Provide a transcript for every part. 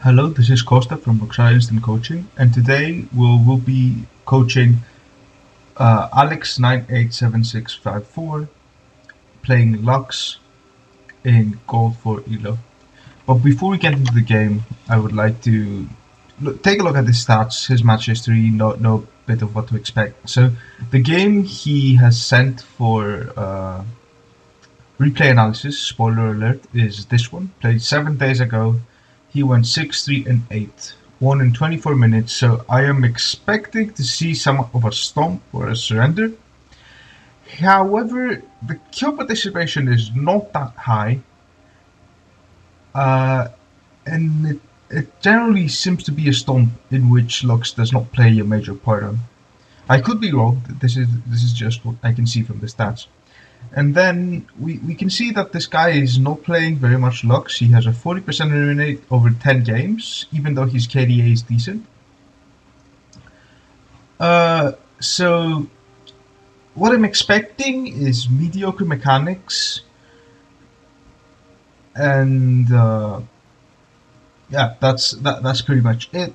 Hello, this is Costa from Roxxare Instant Coaching, and today we'll be coaching Alex987654 playing Lux in Gold for Elo. But before we get into the game, I would like to take a look at his stats, his match history, know a bit of what to expect. So the game he has sent for replay analysis, spoiler alert, is this one, played 7 days ago. He went 6-3-8, won in 24 minutes, so I am expecting to see some of a stomp or a surrender. However, the kill participation is not that high, and it generally seems to be a stomp in which Lux does not play a major part on. I could be wrong, this is just what I can see from the stats. And then we can see that this guy is not playing very much Lux. He has a 40% win rate over 10 games, even though his KDA is decent. So what I'm expecting is mediocre mechanics, and yeah, that's pretty much it.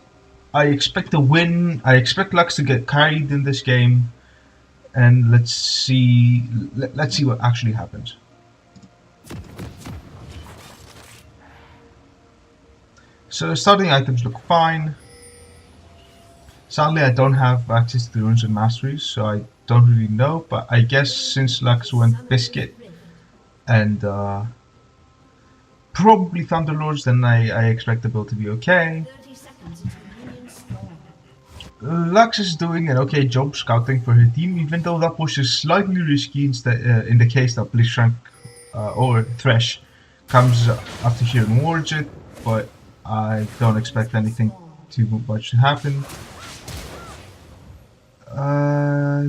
I expect a win. I expect Lux to get carried in this game, and let's see what actually happens. So starting items look fine. Sadly, I don't have access to the runes and masteries, so I don't really know. But I guess since Lux went Biscuit and probably Thunderlords, then I expect the build to be okay. Lux is doing an okay job scouting for her team, even though that push is slightly risky in the case that Blitzcrank or Thresh comes after here and wards it, but I don't expect anything too much to happen.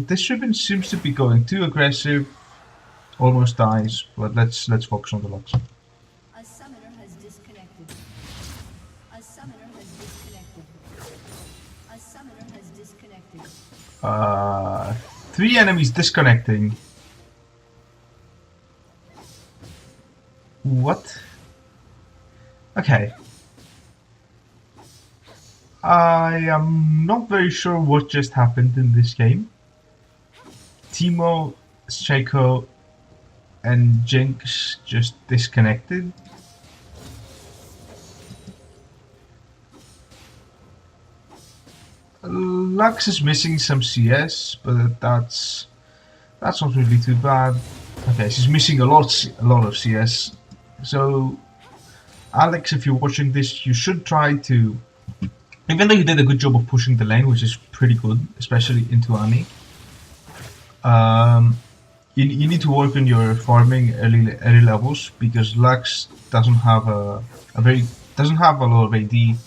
This ribbon seems to be going too aggressive, almost dies, but let's focus on the Lux. A summoner has disconnected. A summoner has disconnected. A summoner has disconnected. 3 enemies disconnecting. What? Okay. I am not very sure what just happened in this game. Teemo, Shaco, and Jinx just disconnected. Lux is missing some CS, but that's not really too bad. Okay, she's missing a lot of CS. So, Alex, if you're watching this, you should try to, even though you did a good job of pushing the lane, which is pretty good, especially into Annie. You need to work on your farming early levels because Lux doesn't have a lot of AD,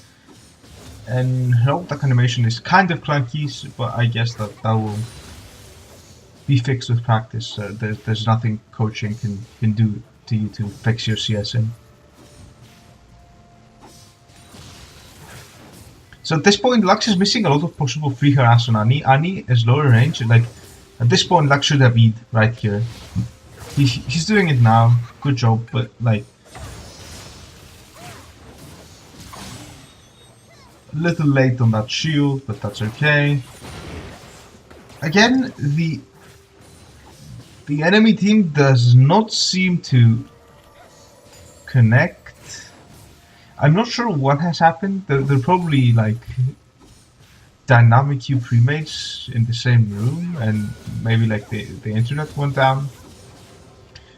and her ult animation is kind of clunky, but I guess that will be fixed with practice. There's nothing coaching can do to you to fix your CSM. So at this point, Lux is missing a lot of possible free harass on Annie. Annie is lower range, like at this point Lux should have Eid right here. He's doing it now, good job, but like a little late on that shield, but that's okay. Again, the enemy team does not seem to connect. I'm not sure what has happened. They're probably like dynamic queue premates in the same room, and maybe like the internet went down.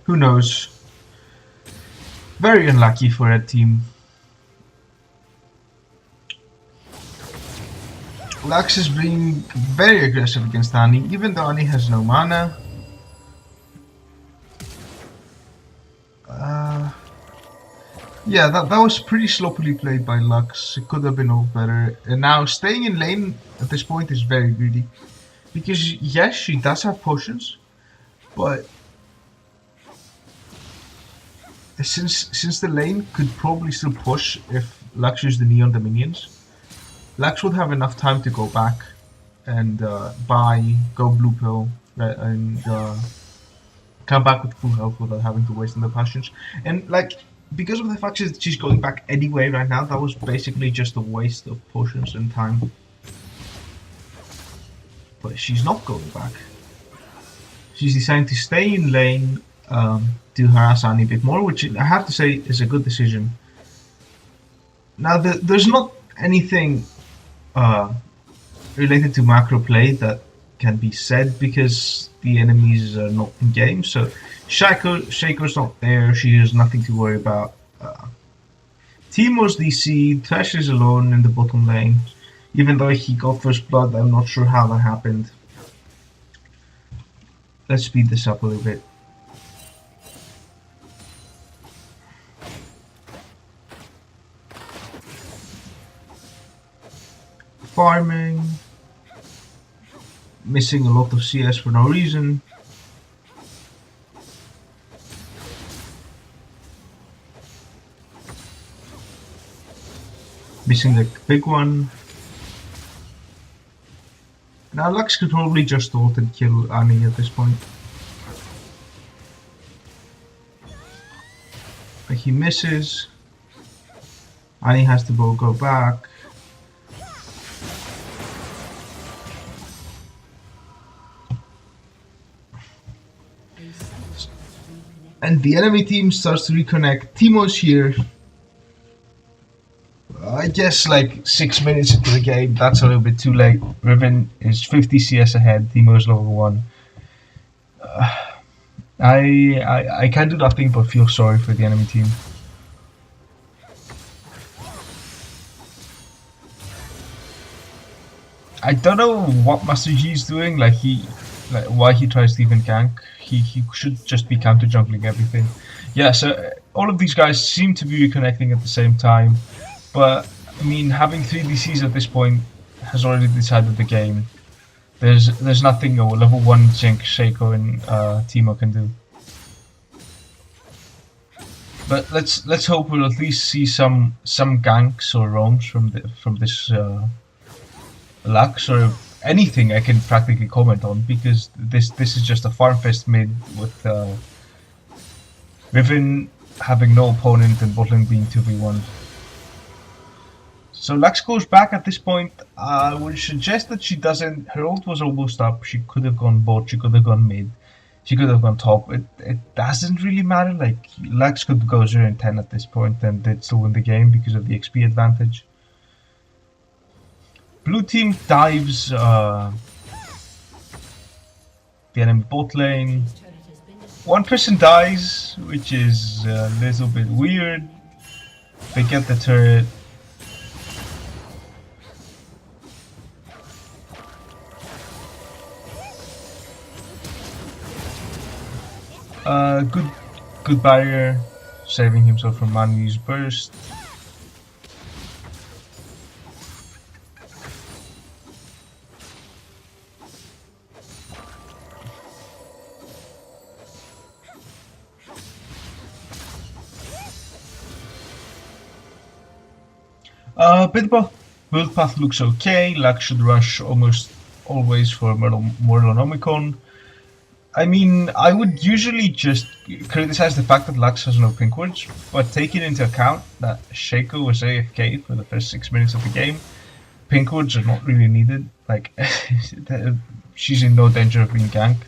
Who knows? Very unlucky for that team. Lux is being very aggressive against Annie, even though Annie has no mana. Yeah, that was pretty sloppily played by Lux. It could have been all better. And now staying in lane at this point is very greedy. Because yes, she does have potions, but since the lane could probably still push if Lux used the knee on the minions, Lux would have enough time to go back and go blue pill and come back with full health without having to waste on the passions. And like because of the fact that she's going back anyway right now, that was basically just a waste of potions and time. But she's not going back. She's deciding to stay in lane to harass Annie a bit more, which I have to say is a good decision. Now, there's not anything related to macro play that can be said because the enemies are not in game. So Shaco's not there. She has nothing to worry about. Teemo's DC. Thresh is alone in the bottom lane. Even though he got first blood, I'm not sure how that happened. Let's speed this up a little bit. Farming. Missing a lot of CS for no reason. Missing the big one. Now Lux could probably just ult and kill Annie at this point. But he misses. Annie has to go back. And the enemy team starts to reconnect. Teemo's here. I guess like 6 minutes into the game, that's a little bit too late. Riven is 50 CS ahead, Teemo's level 1. I can do nothing but feel sorry for the enemy team. I don't know what Master G is doing, why he tries to even gank. He should just be counter jungling everything. Yeah, so all of these guys seem to be reconnecting at the same time. But, I mean, having 3 DCs at this point has already decided the game. There's nothing a level 1 Jinx, Shaco and Teemo can do. But let's hope we'll at least see some ganks or roams from this Lux or anything I can practically comment on, because this is just a farm fest mid with Riven having no opponent and bottling being 2v1. So Lux goes back at this point. I would suggest that she doesn't. Her ult was almost up. She could have gone bot. She could have gone mid. She could have gone top. It doesn't really matter. Like Lux could go 0 and 10 at this point and they'd still win the game because of the XP advantage. Blue team dives the enemy bot lane. One person dies, which is a little bit weird. They get the turret. Good barrier, saving himself from Manu's burst. Build path looks okay. Lux should rush almost always for Morlonomicon. I mean, I would usually just criticize the fact that Lux has no pink wards, but taking into account that Shaco was AFK for the first 6 minutes of the game, pink wards are not really needed. Like, she's in no danger of being ganked.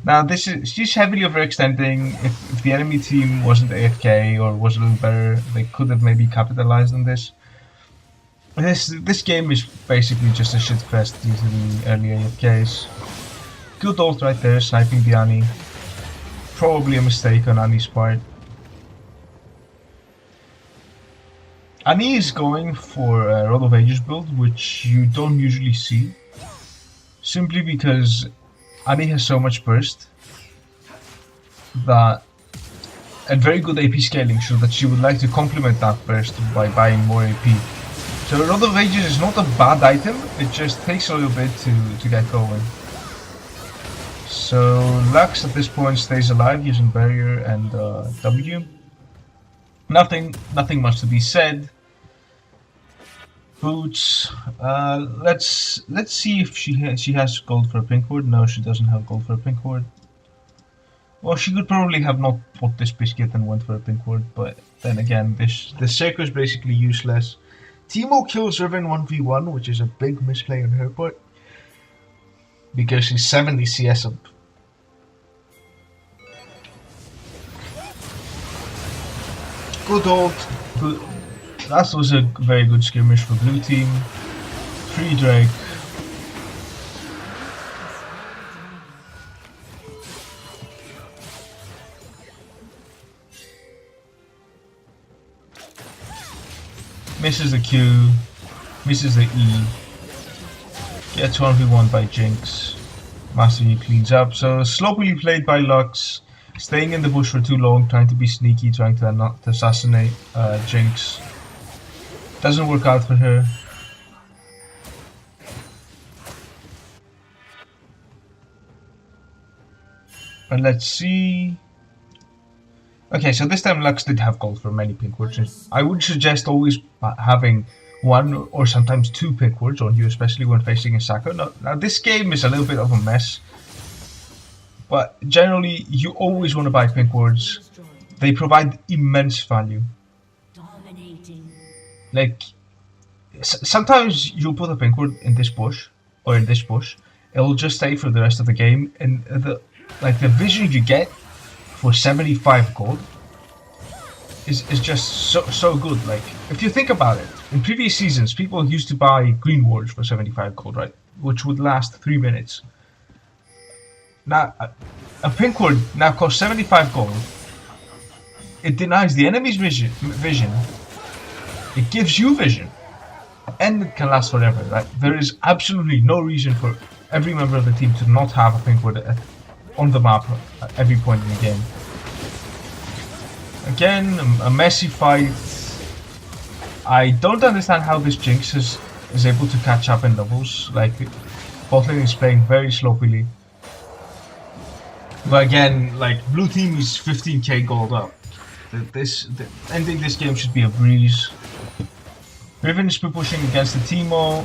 Now, she's heavily overextending. If the enemy team wasn't AFK or was a little better, they could have maybe capitalized on this. This game is basically just a shitfest due to the early AFKs. Good ult right there, sniping the Annie. Probably a mistake on Annie's part. Annie is going for a Rod of Ages build, which you don't usually see. Simply because Annie has so much burst that and very good AP scaling, so that she would like to complement that burst by buying more AP. So Rod of Ages is not a bad item, it just takes a little bit to get going. So Lux at this point stays alive using barrier and W. Nothing much to be said. Boots. Let's see if she has gold for a pink ward. No, she doesn't have gold for a pink ward. Well, she could probably have not bought this biscuit and went for a pink ward, but then again, this Seiko is basically useless. Teemo kills Riven 1v1, which is a big misplay on her part, because she's 70 CS up. Good ult. Good. That was a very good skirmish for blue team. Free Drake. Misses the Q. Misses the E. Gets 1v1 by Jinx. Master Yi cleans up. So sloppily played by Lux. Staying in the bush for too long, trying to be sneaky, trying to not to assassinate Jinx. Doesn't work out for her. And let's see. Okay, so this time Lux did have gold for many pink wards. I would suggest always having one or sometimes two pink wards on you, especially when facing a Sacco. Now this game is a little bit of a mess, but generally you always want to buy pink wards. They provide immense value. Like, sometimes you'll put a pink ward in this bush, or in this bush, it'll just stay for the rest of the game, and the vision you get for 75 gold is just so good. Like, if you think about it, in previous seasons people used to buy green wards for 75 gold, right, which would last 3 minutes. Now a pink ward now costs 75 gold. It denies the enemy's vision, it gives you vision, and it can last forever, right? There is absolutely no reason for every member of the team to not have a pink ward on the map at every point in the game. Again, a messy fight. I don't understand how this Jinx is able to catch up in doubles. Like, botlane is playing very sloppily. But again, like, blue team is 15k gold up. Ending this game should be a breeze. Riven is pushing against the Teemo.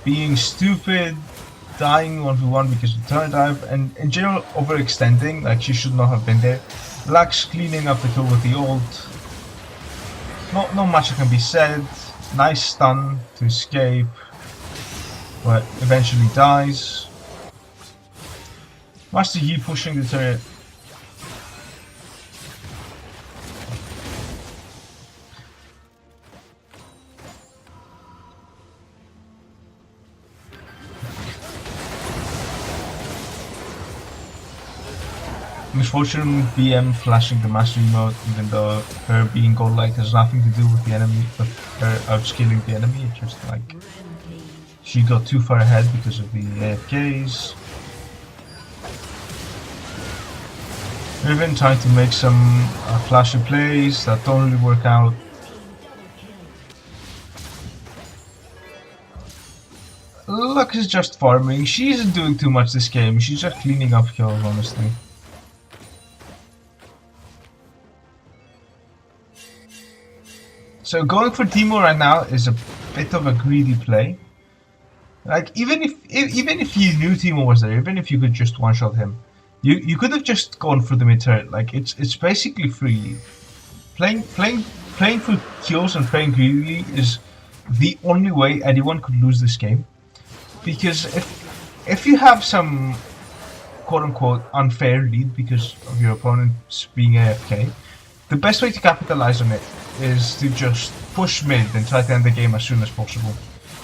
Being stupid. Dying 1v1 because of turret dive, and in general overextending, like she should not have been there. Lux cleaning up the kill with the ult. Not much can be said. Nice stun to escape, but eventually dies. Master Yi pushing the turret. Misfortune BM flashing the mastery mode, even though her being godlike has nothing to do with the enemy, with her outscaling the enemy. It's just like she got too far ahead because of the AFKs. Riven trying to make some flashy plays that don't really work out. Lux is just farming. She isn't doing too much this game. She's just cleaning up kills, honestly. So going for Teemo right now is a bit of a greedy play. Like, even if you knew Teemo was there, even if you could just one-shot him, you could have just gone for the mid turret. Like, it's basically free. Playing for kills and playing greedily is the only way anyone could lose this game. Because if you have some quote-unquote unfair lead because of your opponents being AFK, the best way to capitalize on it is to just push mid and try to end the game as soon as possible.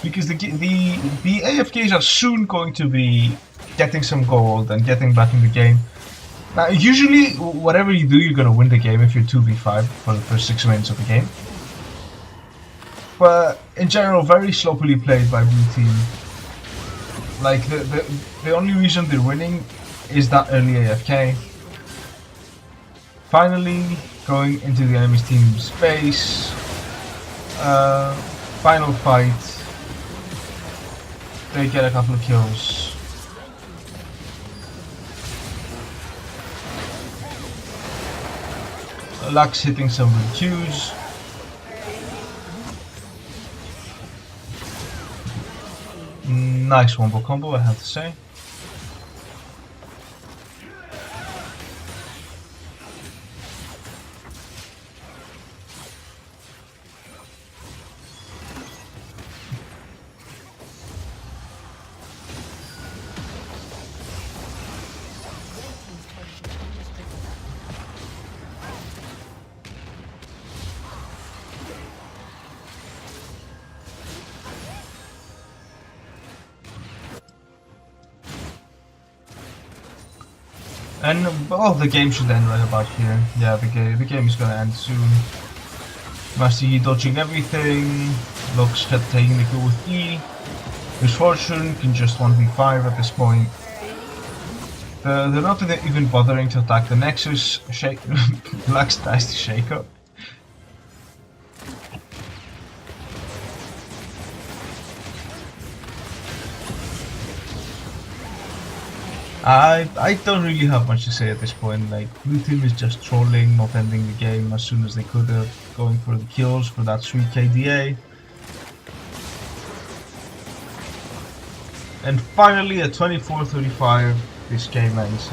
Because the AFKs are soon going to be getting some gold and getting back in the game. Now, usually, whatever you do, you're going to win the game if you're 2v5 for the first 6 minutes of the game. But in general, very sloppily played by blue team. Like, the only reason they're winning is that early AFK. Finally, going into the enemy's team's base. Final fight. They get a couple of kills. Lux hitting some good Qs. Nice wombo combo, I have to say. And well, the game should end right about here. Yeah, the game is gonna end soon. Master dodging everything. Looks kept taking the kill with E. Misfortune can just 1v5 at this point. They're not even bothering to attack the Nexus. Lux dies to Shaco. I don't really have much to say at this point. Like, blue team is just trolling, not ending the game as soon as they could have, going for the kills for that sweet KDA. And finally, at 24:35, this game ends.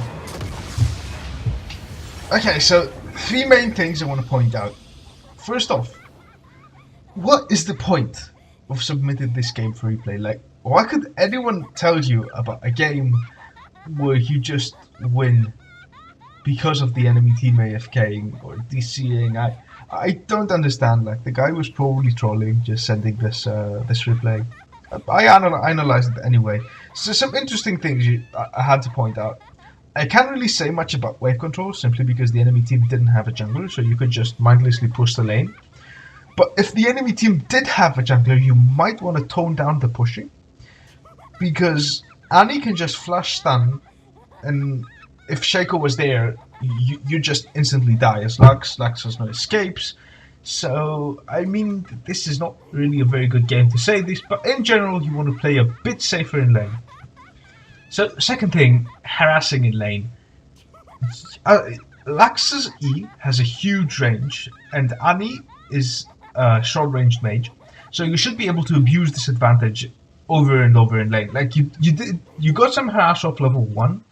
Okay, so 3 main things I want to point out. First off, what is the point of submitting this game for replay? Like, why could anyone tell you about a game where you just win because of the enemy team AFKing or DCing? I don't understand. Like, the guy was probably trolling, just sending this this replay. I analyzed it anyway. So some interesting things I had to point out. I can't really say much about wave control simply because the enemy team didn't have a jungler, so you could just mindlessly push the lane. But if the enemy team did have a jungler, you might want to tone down the pushing, because Annie can just flash stun, and if Shaco was there, you just instantly die as Lux. Lux has no escapes. So, I mean, this is not really a very good game to say this, but in general, you want to play a bit safer in lane. So, second thing, harassing in lane. Lux's E has a huge range, and Annie is a short-ranged mage, so you should be able to abuse this advantage over and over in lane. Like, you got some harass off level 1,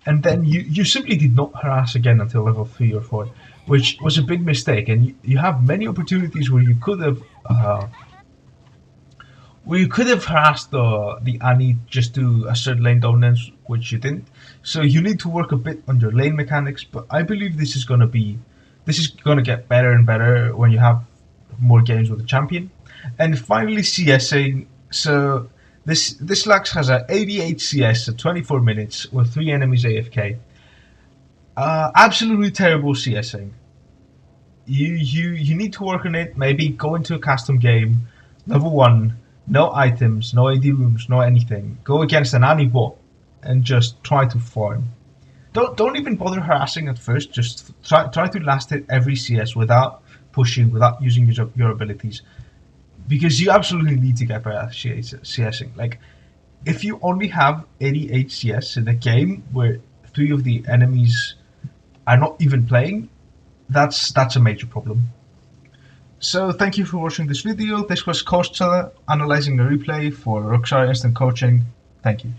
and then you simply did not harass again until level 3 or 4, which was a big mistake. And you have many opportunities where you could have harassed the Annie just to assert lane dominance, which you didn't. So you need to work a bit on your lane mechanics, but I believe this is gonna get better and better when you have more games with the champion. And finally, CSing. So this Lux has a 88 CS at 24 minutes with 3 enemies AFK. Absolutely terrible CSing. You need to work on it. Maybe go into a custom game, level 1, no items, no AD rooms, no anything. Go against an Annie bot and just try to farm. Don't even bother harassing at first. Just try to last it every CS without pushing, without using your abilities, because you absolutely need to get better at CSing. Like, if you only have 88 CS in a game where 3 of the enemies are not even playing, that's a major problem. So thank you for watching this video. This was Coach analyzing a replay for Roxxare Instant Coaching. Thank you.